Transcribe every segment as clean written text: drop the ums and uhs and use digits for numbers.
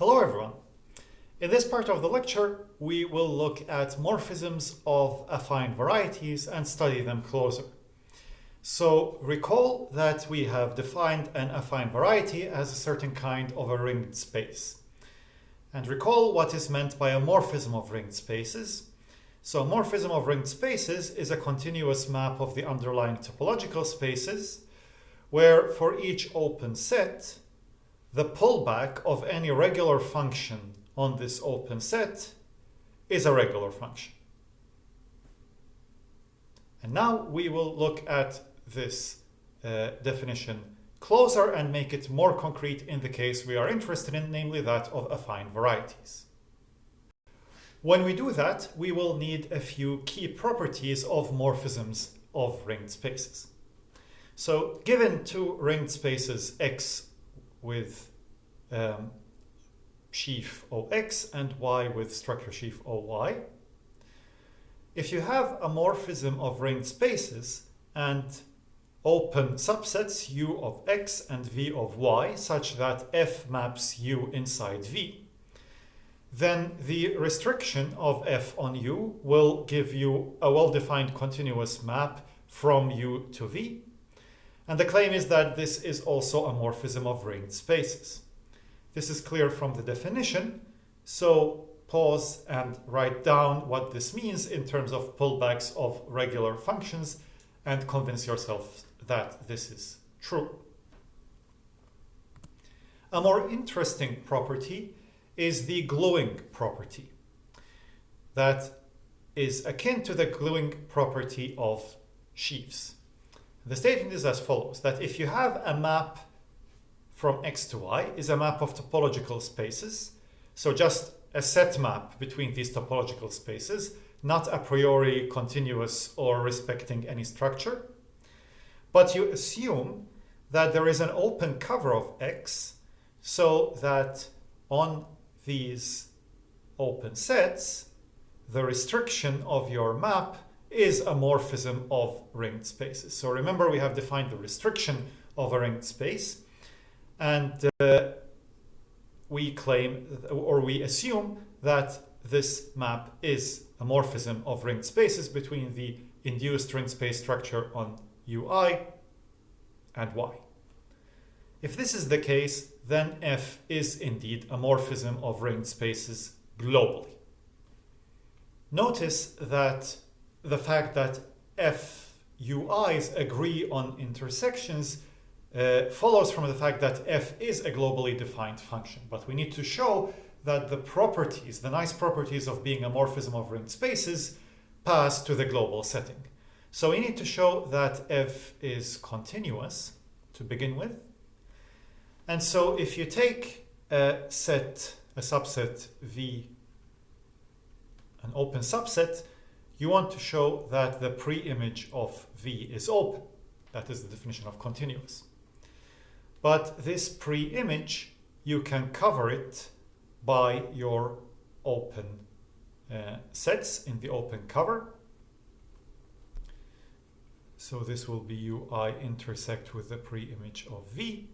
Hello everyone. In this part of the lecture, we will look at morphisms of affine varieties and study them closer. So recall that we have defined an affine variety as a certain kind of a ringed space. And recall what is meant by a morphism of ringed spaces. So a morphism of ringed spaces is a continuous map of the underlying topological spaces, where for each open set, the pullback of any regular function on this open set is a regular function. And now we will look at this definition closer and make it more concrete in the case we are interested in, namely that of affine varieties. When we do that, we will need a few key properties of morphisms of ringed spaces. So given two ringed spaces X with sheaf OX and Y with structure sheaf OY, if you have a morphism of ringed spaces and open subsets U of X and V of Y such that F maps U inside V, then the restriction of F on U will give you a well-defined continuous map from U to V. And the claim is that this is also a morphism of ringed spaces. This is clear from the definition, so pause and write down what this means in terms of pullbacks of regular functions and convince yourself that this is true. A more interesting property is the gluing property. That is akin to the gluing property of sheaves. The statement is as follows, that if you have a map from X to Y is a map of topological spaces, so just a set map between these topological spaces, not a priori continuous or respecting any structure, but you assume that there is an open cover of X so that on these open sets, the restriction of your map is a morphism of ringed spaces. So remember, we have defined the restriction of a ringed space, and we claim or we assume that this map is a morphism of ringed spaces between the induced ringed space structure on UI and Y. If this is the case, then F is indeed a morphism of ringed spaces globally. Notice that the fact that FUIs agree on intersections follows from the fact that F is a globally defined function. But we need to show that the properties, the nice properties of being a morphism of ringed spaces, pass to the global setting. So we need to show that F is continuous to begin with. And so if you take a subset V, an open subset, you want to show that the pre-image of V is open. That is the definition of continuous. But this pre-image, you can cover it by your open sets in the open cover. So this will be UI intersect with the pre-image of V.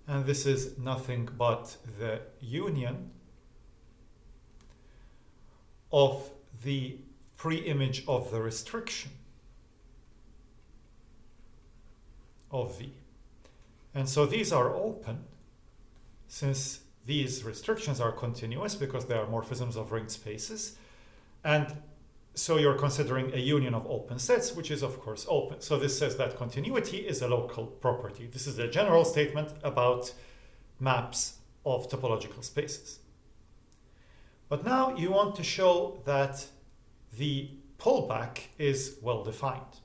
And this is nothing but the union of the pre-image of the restriction of V. And so these are open since these restrictions are continuous because they are morphisms of ringed spaces. And so you're considering a union of open sets, which is of course open. So this says that continuity is a local property. This is a general statement about maps of topological spaces. But now you want to show that the pullback is well defined.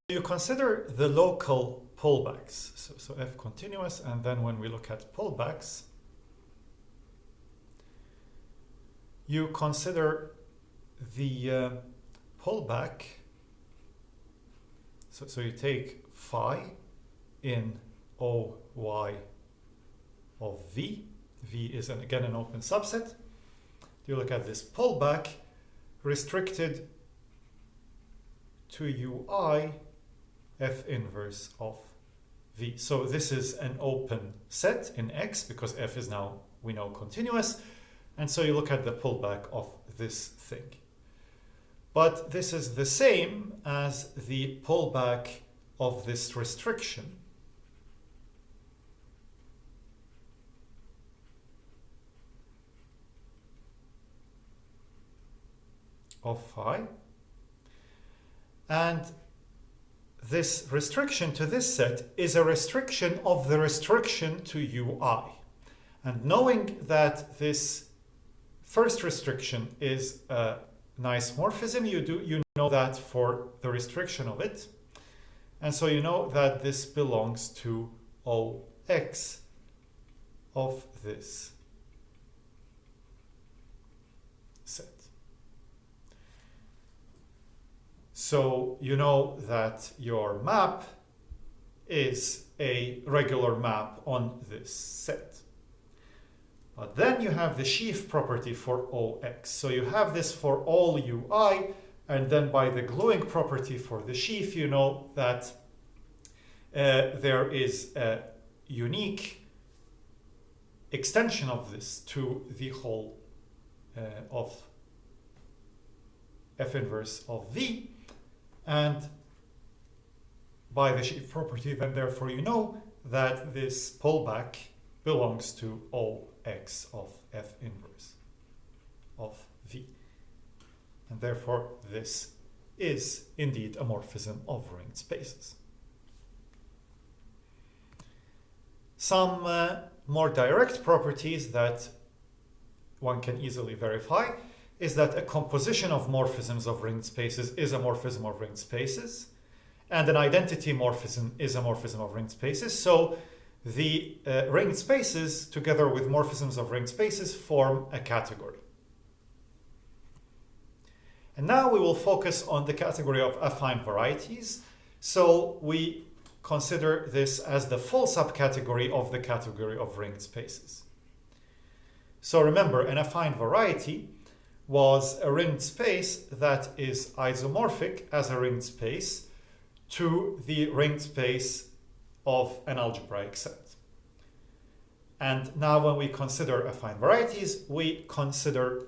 You consider the local pullbacks. So F continuous, and then when we look at pullbacks, you consider the pullback. So you take phi in OY of V. V is again an open subset. You look at this pullback restricted to UI F inverse of V. So this is an open set in X because F is now we know continuous. And so you look at the pullback of this thing. But this is the same as the pullback of this restriction of phi. And this restriction to this set is a restriction of the restriction to ui. And knowing that this first restriction is a nice morphism, you know that for the restriction of it. And so you know that this belongs to OX of this set. So you know that your map is a regular map on this set. But then you have the sheaf property for OX. So you have this for all UI, and then by the gluing property for the sheaf, you know that there is a unique extension of this to the whole of F inverse of V. And by the sheaf property, then therefore you know that this pullback belongs to OX of F inverse of V. And therefore this is indeed a morphism of ringed spaces. Some more direct properties that one can easily verify is that a composition of morphisms of ringed spaces is a morphism of ringed spaces, and an identity morphism is a morphism of ringed spaces. So the ringed spaces, together with morphisms of ringed spaces, form a category. And now we will focus on the category of affine varieties. So we consider this as the full subcategory of the category of ringed spaces. So remember, an affine variety was a ringed space that is isomorphic as a ringed space to the ringed space of an algebraic set. And now when we consider affine varieties, we consider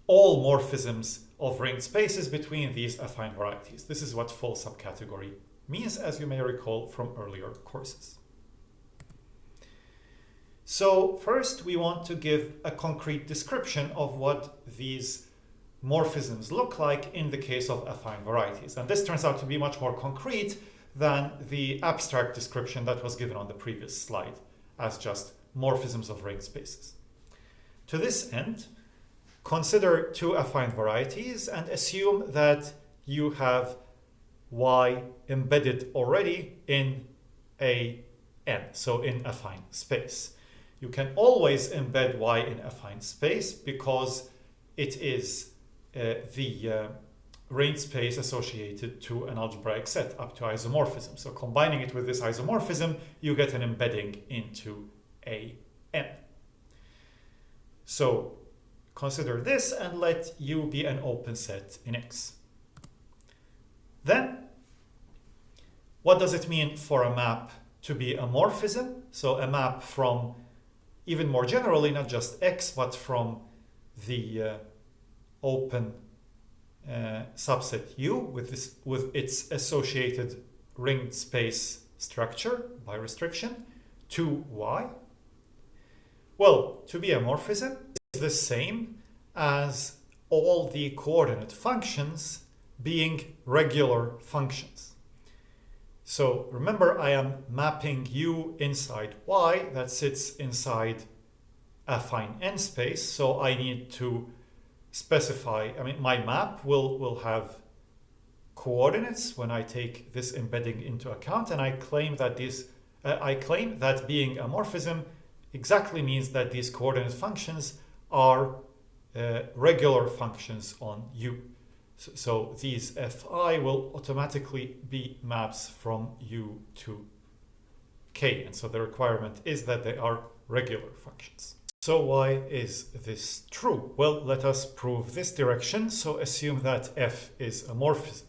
all morphisms of ringed spaces between these affine varieties. This is what full subcategory means, as you may recall from earlier courses. So first we want to give a concrete description of what these morphisms look like in the case of affine varieties. And this turns out to be much more concrete than the abstract description that was given on the previous slide as just morphisms of ringed spaces. To this end, consider two affine varieties and assume that you have y embedded already in a n, so in affine space. You can always embed y in affine space because it is the ringed space associated to an algebraic set up to isomorphism. So combining it with this isomorphism, you get an embedding into a n. So consider this and let U be an open set in X. Then, what does it mean for a map to be a morphism? So a map from, even more generally, not just X, but from the open subset U with its associated ringed space structure by restriction to Y. Well, to be a morphism is the same as all the coordinate functions being regular functions. So remember, I am mapping U inside Y that sits inside affine n space. So I need to specify, my map will have coordinates when I take this embedding into account, and I claim that being a morphism exactly means that these coordinate functions are regular functions on U. So these Fi will automatically be maps from U to K. And so the requirement is that they are regular functions. So why is this true? Well, let us prove this direction. So assume that F is a morphism.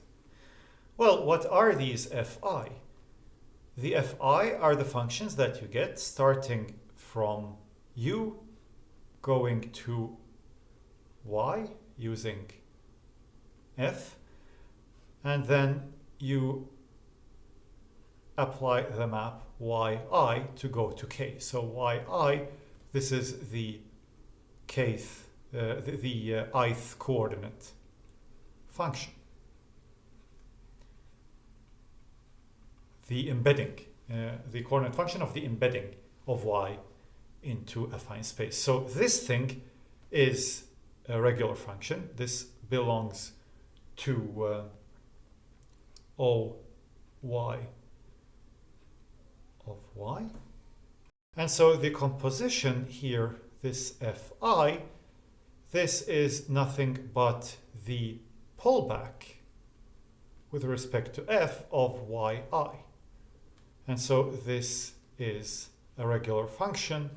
Well, what are these Fi? The Fi are the functions that you get starting from U going to y using f, and then you apply the map yi to go to k. So yi, this is the kth, the ith coordinate function. The embedding, the coordinate function of the embedding of y into a affine space. So this thing is a regular function. This belongs to oy of y. And so the composition here, this fi, this is nothing but the pullback with respect to f of yi. And so this is a regular function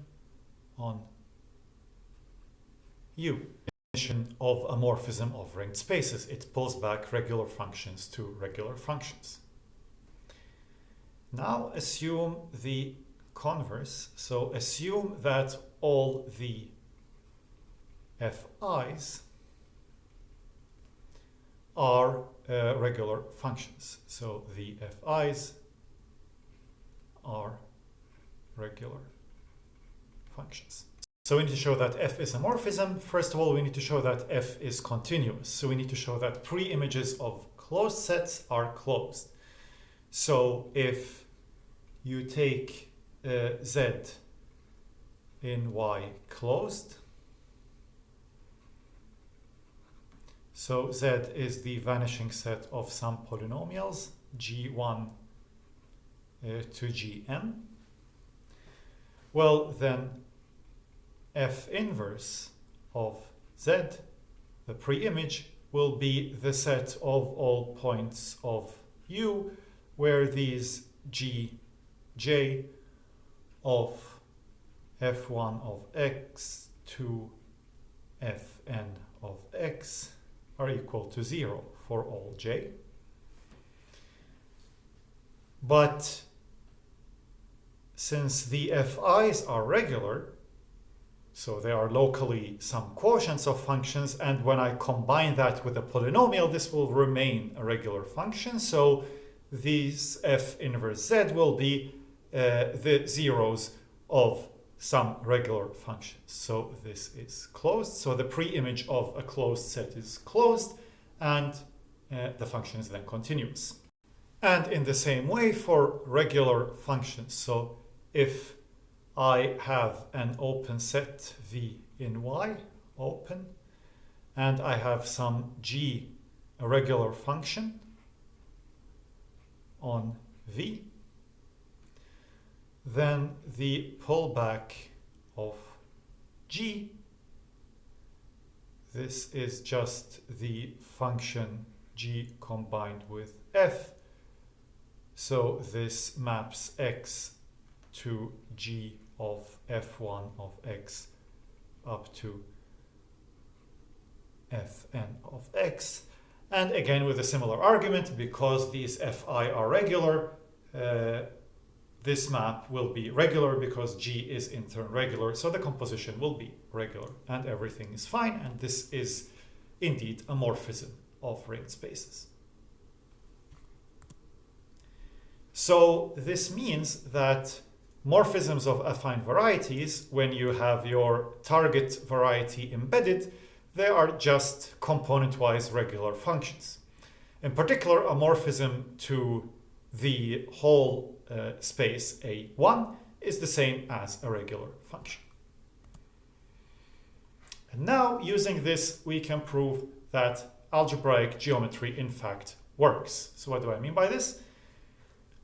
on U. Definition of a morphism of ringed spaces. It pulls back regular functions to regular functions. Now assume the converse. So assume that all the fi's are regular functions. So the fi's are regular functions. So we need to show that f is a morphism. First of all, we need to show that f is continuous. So we need to show that pre-images of closed sets are closed. So if you take z in y closed, so z is the vanishing set of some polynomials, g1 to gn. Well, then f inverse of z, the pre-image, will be the set of all points of U where these gj of f1 of x to fn of x are equal to 0 for all j. But since the fi's are regular, so they are locally some quotients of functions, and when I combine that with a polynomial, this will remain a regular function. So these f inverse z will be the zeros of some regular functions. So this is closed. So the pre-image of a closed set is closed, and the function is then continuous. And in the same way for regular functions. So if I have an open set V in Y, open, and I have some G, a regular function on V, then the pullback of G, this is just the function G combined with F. So this maps X to G of f1 of x up to fn of x. And again, with a similar argument, because these fi are regular, this map will be regular because G is in turn regular. So the composition will be regular and everything is fine. And this is indeed a morphism of ringed spaces. So this means that morphisms of affine varieties, when you have your target variety embedded, they are just component-wise regular functions. In particular, a morphism to the whole space A1 is the same as a regular function. And now, using this, we can prove that algebraic geometry in fact works. So what do I mean by this?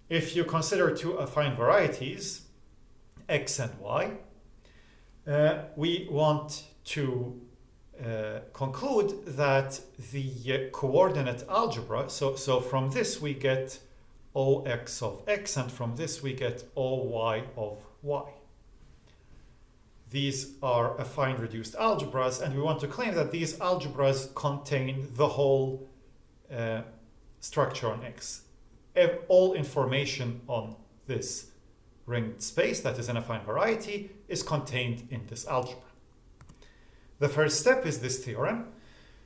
If you consider two affine varieties, x and y, we want to conclude that the coordinate algebra, so from this we get ox of x, and from this we get oy of y. These are affine reduced algebras, and we want to claim that these algebras contain the whole structure on X. All information on this ringed space that is an affine variety is contained in this algebra. The first step is this theorem,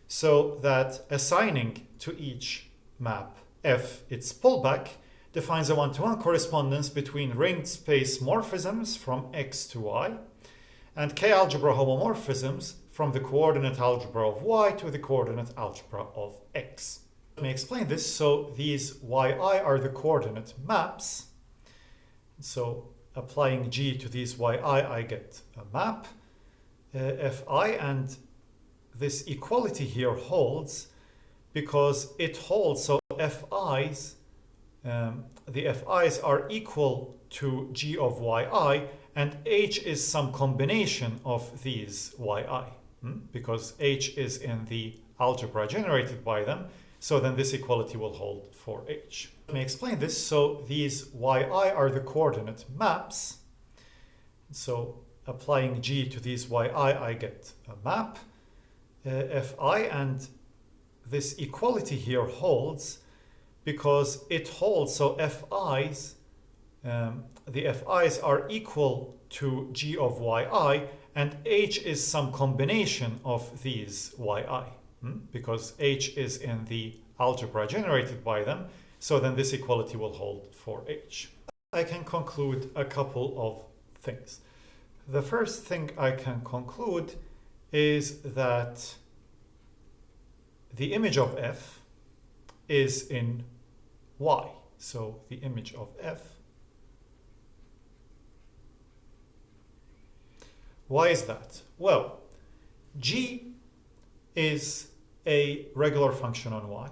so that assigning to each map F its pullback defines a one-to-one correspondence between ringed space morphisms from X to Y and K-algebra homomorphisms from the coordinate algebra of Y to the coordinate algebra of X. Let me explain this. So these yi are the coordinate maps. So applying G to these yi, I get a map Fi, and this equality here holds because it holds. So Fi's, the Fi's are equal to G of yi, and H is some combination of these yi, because H is in the algebra generated by them. So then this equality will hold for H. Let me explain this. So these yi are the coordinate maps. So applying G to these yi, I get a map Fi, and this equality here holds because it holds. So Fi's, the Fi's are equal to G of yi, and H is some combination of these yi, because H is in the algebra generated by them. So then this equality will hold for H. I can conclude a couple of things. The first thing I can conclude is that the image of F is in Y. So the image of F. Why is that? Well, G is a regular function on Y.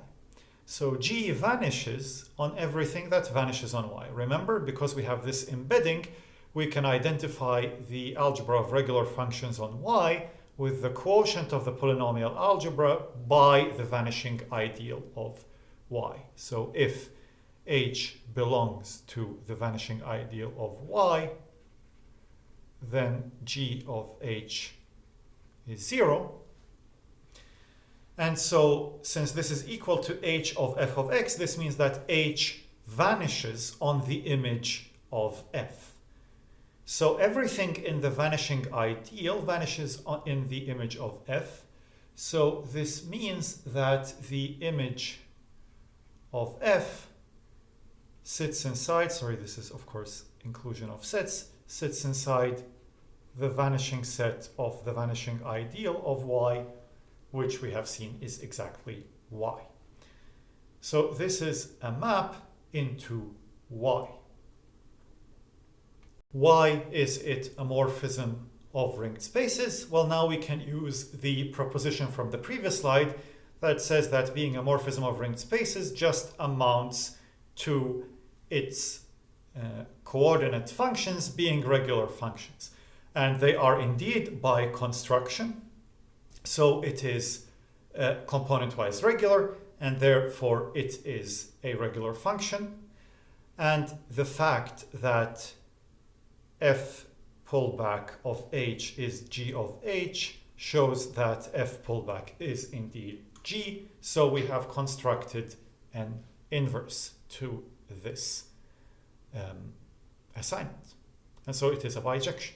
So G vanishes on everything that vanishes on Y. Remember, because we have this embedding, we can identify the algebra of regular functions on Y with the quotient of the polynomial algebra by the vanishing ideal of Y. So if H belongs to the vanishing ideal of Y, then G of H is 0. And so since this is equal to H of f of x, this means that H vanishes on the image of F. So everything in the vanishing ideal vanishes in the image of F. So this means that the image of F sits inside, sorry, this is of course inclusion of sets, sits inside the vanishing set of the vanishing ideal of Y, which we have seen is exactly Y. So this is a map into Y. Why is it a morphism of ringed spaces? Well, now we can use the proposition from the previous slide that says that being a morphism of ringed spaces just amounts to its coordinate functions being regular functions. And they are indeed by construction. So it is component-wise regular, and therefore it is a regular function. And the fact that f pullback of h is g of h shows that f pullback is indeed g. So we have constructed an inverse to this assignment. And so it is a bijection.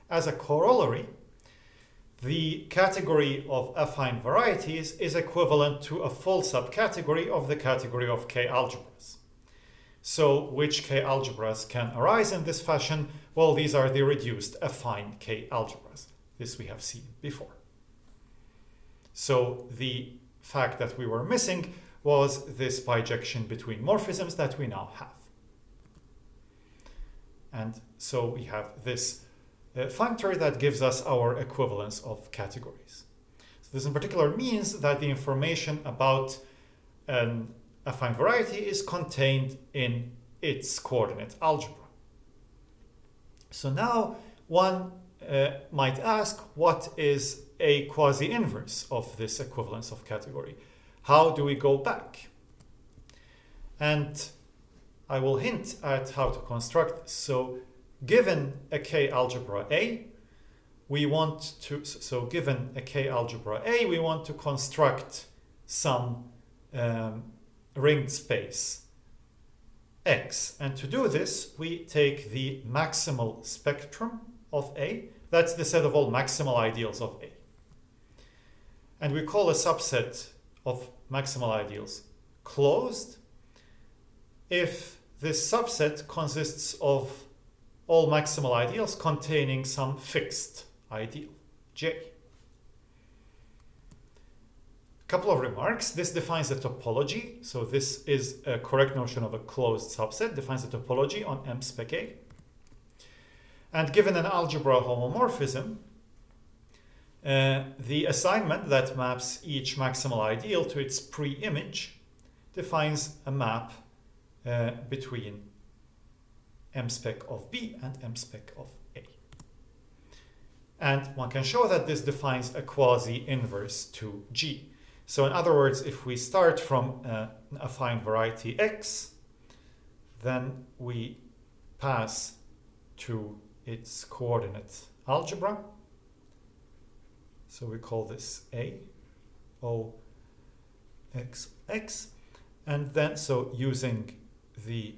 As a corollary, the category of affine varieties is equivalent to a full subcategory of the category of K-algebras. So which K-algebras can arise in this fashion? Well, these are the reduced affine K-algebras. This we have seen before. So the fact that we were missing was this bijection between morphisms that we now have. And so we have this functor that gives us our equivalence of categories. So this in particular means that the information about an affine variety is contained in its coordinate algebra. So now one might ask, what is a quasi-inverse of this equivalence of category? How do we go back? And I will hint at how to construct this. So given a K-algebra A, we want to, given a K-algebra A, we want to construct some ringed space X. And to do this, we take the maximal spectrum of A That's the set of all maximal ideals of A. And we call a subset of maximal ideals closed if this subset consists of all maximal ideals containing some fixed ideal, J. Couple of remarks. This defines the topology. So this is a correct notion of a closed subset, defines the topology on M spec A. And given an algebra homomorphism, the assignment that maps each maximal ideal to its pre-image defines a map between M spec of B and M spec of A. And one can show that this defines a quasi-inverse to G. So in other words, if we start from an affine variety X, then we pass to its coordinate algebra. So we call this A, O, X, X. And then, so using the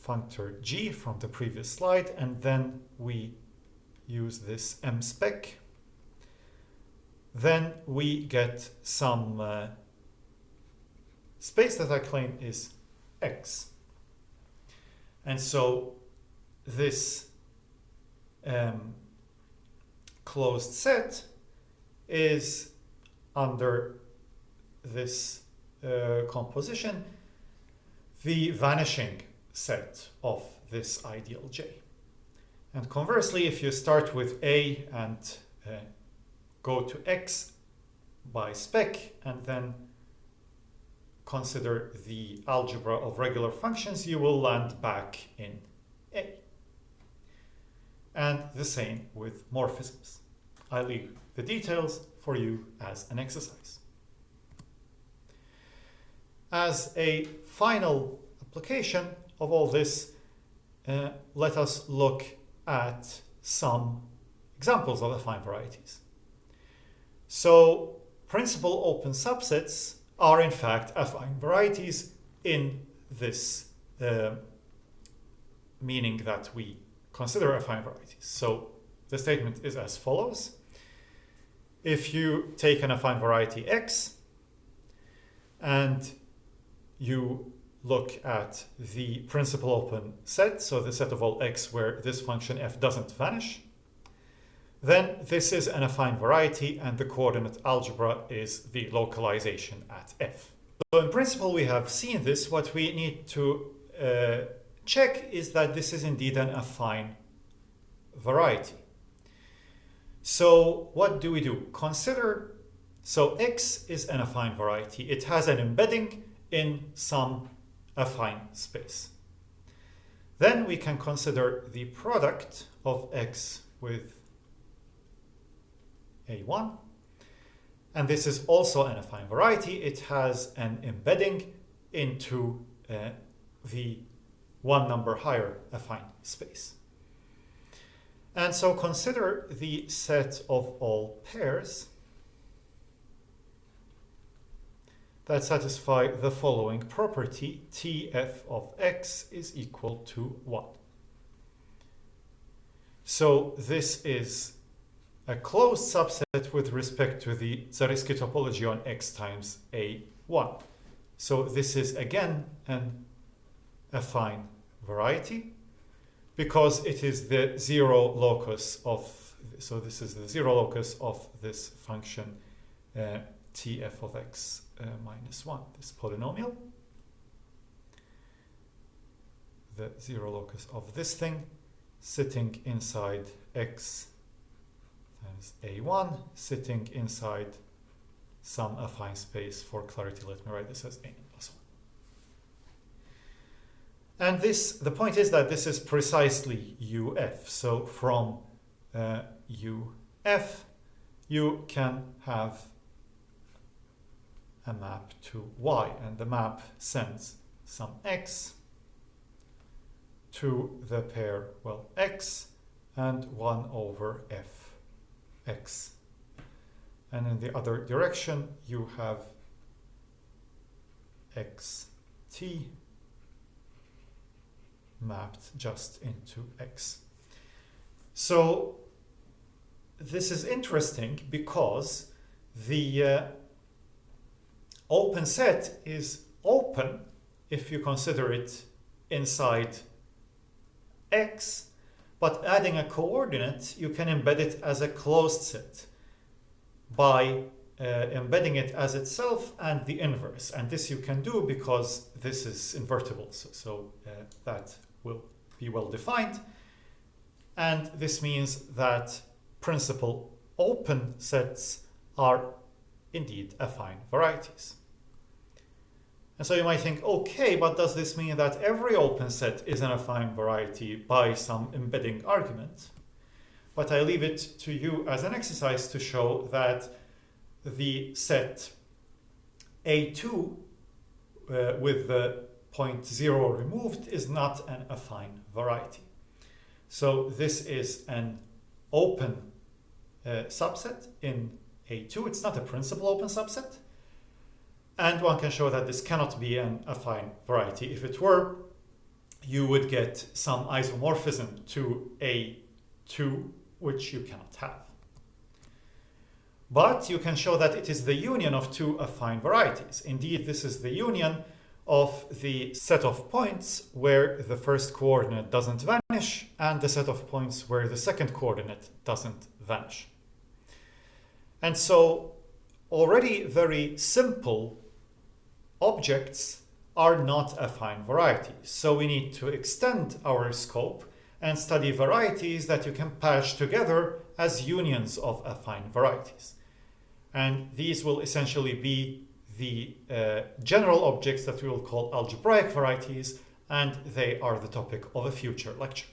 functor G from the previous slide, and then we use this M spec. Then we get some space that I claim is X. And so this closed set is under this composition the vanishing set of this ideal J. And conversely, if you start with A and go to X by spec and then consider the algebra of regular functions, you will land back in A. And the same with morphisms. I leave the details for you as an exercise. As a final application of all this, let us look at some examples of affine varieties. So principal open subsets are in fact affine varieties in this meaning that we consider affine varieties. So the statement is as follows. If you take an affine variety X and you look at the principal open set, so the set of all X where this function f doesn't vanish, then this is an affine variety and the coordinate algebra is the localization at f. So in principle we have seen this. What we need to check is that this is indeed an affine variety. So what do we do? Consider, so X is an affine variety. It has an embedding in some affine space. Then we can consider the product of X with A1. And this is also an affine variety. It has an embedding into the one number higher affine space. And so consider the set of all pairs that satisfy the following property: Tf of X is equal to 1. So this is a closed subset with respect to the Zariski topology on X times A1. So this is again an affine variety because it is the zero locus of, so this is the zero locus of this function Tf of X minus 1, this polynomial. The zero locus of this thing sitting inside X times A1, sitting inside some affine space. For clarity, let me write this as A plus 1. And this, the point is that this is precisely UF. So from UF, you can have a map to Y, and the map sends some X to the pair, well, X and 1 over F X. And in the other direction, you have xt mapped just into X. So this is interesting because the open set is open if you consider it inside X, but adding a coordinate, you can embed it as a closed set by embedding it as itself and the inverse. And this you can do because this is invertible, so that will be well defined. And this means that principal open sets are indeed affine varieties. And so you might think, okay, but does this mean that every open set is an affine variety by some embedding argument? But I leave it to you as an exercise to show that the set A2 with the point 0 removed is not an affine variety. So this is an open subset in A2. It's not a principal open subset. And one can show that this cannot be an affine variety. If it were, you would get some isomorphism to A2, which you cannot have. But you can show that it is the union of two affine varieties. Indeed, this is the union of the set of points where the first coordinate doesn't vanish and the set of points where the second coordinate doesn't vanish. And so already very simple objects are not affine varieties. So we need to extend our scope and study varieties that you can patch together as unions of affine varieties. And these will essentially be the general objects that we will call algebraic varieties, and they are the topic of a future lecture.